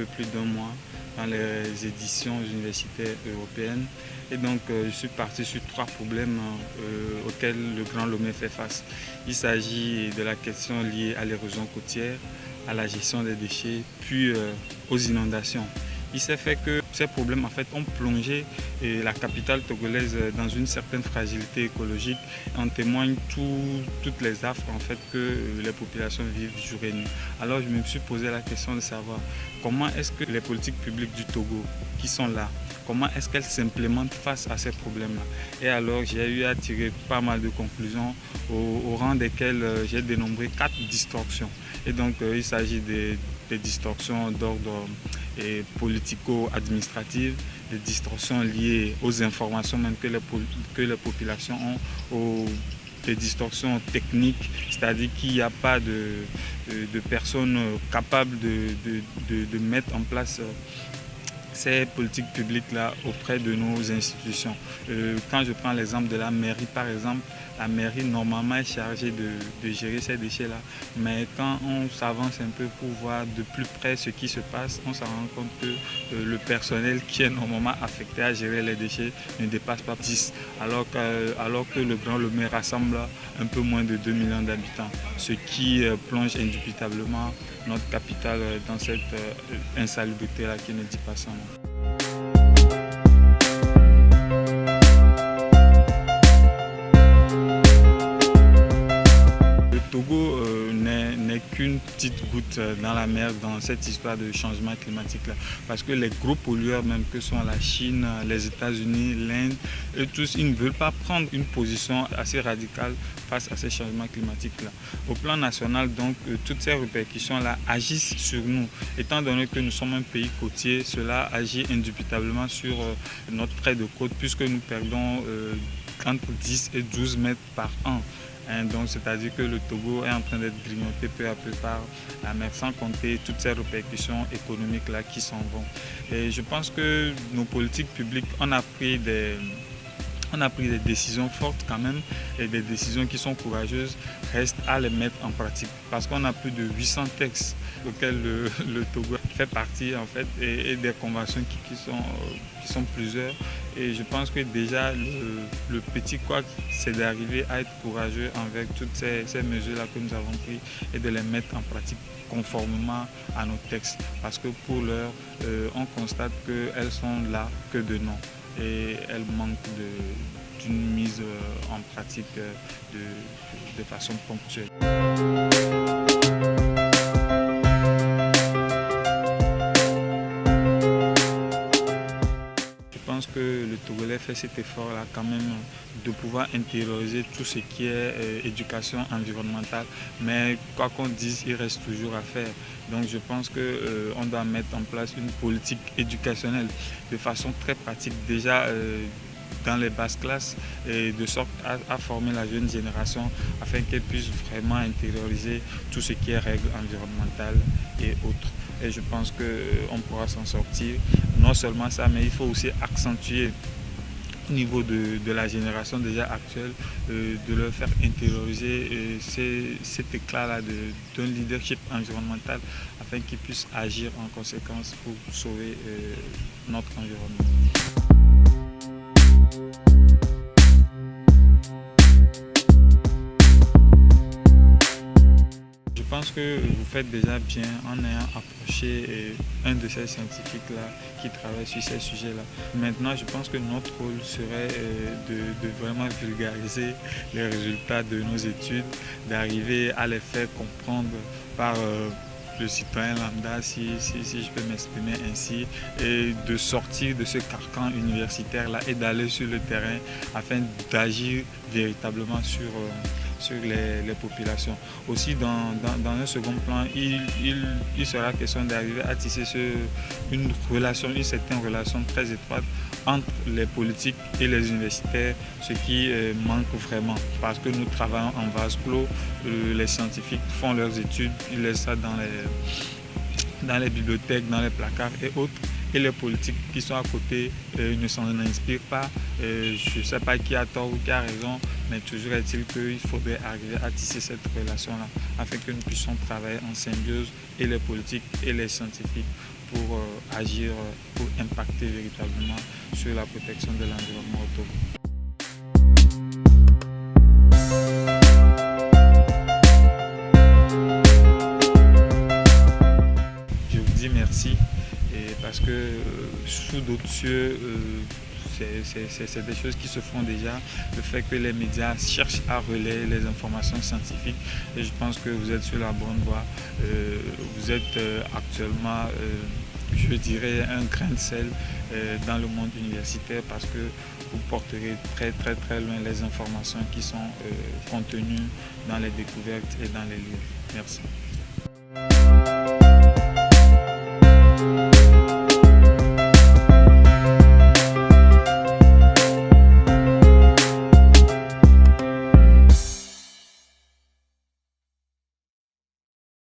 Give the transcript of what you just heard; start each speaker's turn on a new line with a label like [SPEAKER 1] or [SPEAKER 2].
[SPEAKER 1] peu plus d'1 mois dans les éditions universitaires européennes. Et donc, je suis parti sur 3 problèmes auxquels le Grand Lomé fait face. Il s'agit de la question liée à l'érosion côtière, à la gestion des déchets, puis aux inondations. Il s'est fait que ces problèmes en fait, ont plongé la capitale togolaise dans une certaine fragilité écologique. En témoignent toutes les affres en fait, que les populations vivent jour et nuit. Alors je me suis posé la question de savoir comment est-ce que les politiques publiques du Togo qui sont là, comment est-ce qu'elles s'implémentent face à ces problèmes-là. Et alors j'ai eu à tirer pas mal de conclusions au rang desquelles j'ai dénombré 4 distorsions. Et donc il s'agit des distorsions d'ordre politico-administratives, des distorsions liées aux informations même que les populations ont, des distorsions techniques, c'est-à-dire qu'il n'y a pas de personnes capables de mettre en place ces politiques publiques-là auprès de nos institutions. Quand je prends l'exemple de la mairie, par exemple, la mairie normalement est chargée de gérer ces déchets-là. Mais quand on s'avance un peu pour voir de plus près ce qui se passe, on se rend compte que le personnel qui est normalement affecté à gérer les déchets ne dépasse pas 10, alors que le Grand Lomé rassemble un peu moins de 2 millions d'habitants, ce qui plonge indubitablement notre capitale dans cette insalubrité-là qui ne dit pas son nom. Le Togo n'est qu'une petite goutte dans la mer dans cette histoire de changement climatique-là. Parce que les gros pollueurs, même que sont la Chine, les États-Unis, l'Inde, eux tous, ils ne veulent pas prendre une position assez radicale face à ces changements climatiques-là. Au plan national, donc, toutes ces répercussions-là agissent sur nous. Étant donné que nous sommes un pays côtier, cela agit indubitablement sur notre trait de côte, puisque nous perdons entre 10 et 12 mètres par an. Donc, c'est-à-dire que le Togo est en train d'être grignoté peu à peu par la mer, sans compter toutes ces répercussions économiques là qui s'en vont. Et je pense que nos politiques publiques, on a pris des décisions fortes quand même, et des décisions qui sont courageuses. Reste à les mettre en pratique, parce qu'on a plus de 800 textes auxquels le Togo fait partie en fait, et des conventions qui sont plusieurs. Et je pense que déjà le petit quoi, c'est d'arriver à être courageux avec toutes ces mesures-là que nous avons prises et de les mettre en pratique conformément à nos textes. Parce que pour l'heure, on constate qu'elles sont là que de nom, et elles manquent d'une mise en pratique de façon ponctuelle. Je pense que le Togolais fait cet effort-là quand même de pouvoir intérioriser tout ce qui est éducation environnementale. Mais quoi qu'on dise, il reste toujours à faire. Donc je pense qu'on doit mettre en place une politique éducationnelle de façon très pratique déjà dans les basses classes, et de sorte à former la jeune génération afin qu'elle puisse vraiment intérioriser tout ce qui est règles environnementales et autres. Et je pense qu'on pourra s'en sortir. Non seulement ça, mais il faut aussi accentuer au niveau de la génération déjà actuelle, de leur faire intérioriser cet éclat-là d'un leadership environnemental afin qu'ils puissent agir en conséquence pour sauver notre environnement. Je pense que vous faites déjà bien en ayant approché un de ces scientifiques-là qui travaille sur ces sujets-là. Maintenant, je pense que notre rôle serait de vraiment vulgariser les résultats de nos études, d'arriver à les faire comprendre par le citoyen lambda, si je peux m'exprimer ainsi, et de sortir de ce carcan universitaire-là et d'aller sur le terrain afin d'agir véritablement sur les populations. Aussi, dans un second plan, il sera question d'arriver à tisser une certaine relation très étroite entre les politiques et les universitaires, ce qui manque vraiment, parce que nous travaillons en vase clos, les scientifiques font leurs études, ils laissent ça dans les bibliothèques, dans les placards et autres. Et les politiques qui sont à côté ne s'en inspirent pas. Je ne sais pas qui a tort ou qui a raison, mais toujours est-il qu'il faudrait arriver à tisser cette relation-là afin que nous puissions travailler en symbiose, et les politiques et les scientifiques, pour agir, pour impacter véritablement sur la protection de l'environnement autour. Je vous dis merci et parce que sous d'autres cieux, c'est des choses qui se font déjà. Le fait que les médias cherchent à relayer les informations scientifiques et je pense que vous êtes sur la bonne voie. Vous êtes actuellement, je dirais, un grain de sel dans le monde universitaire parce que vous porterez très loin les informations qui sont contenues dans les découvertes et dans les livres. Merci.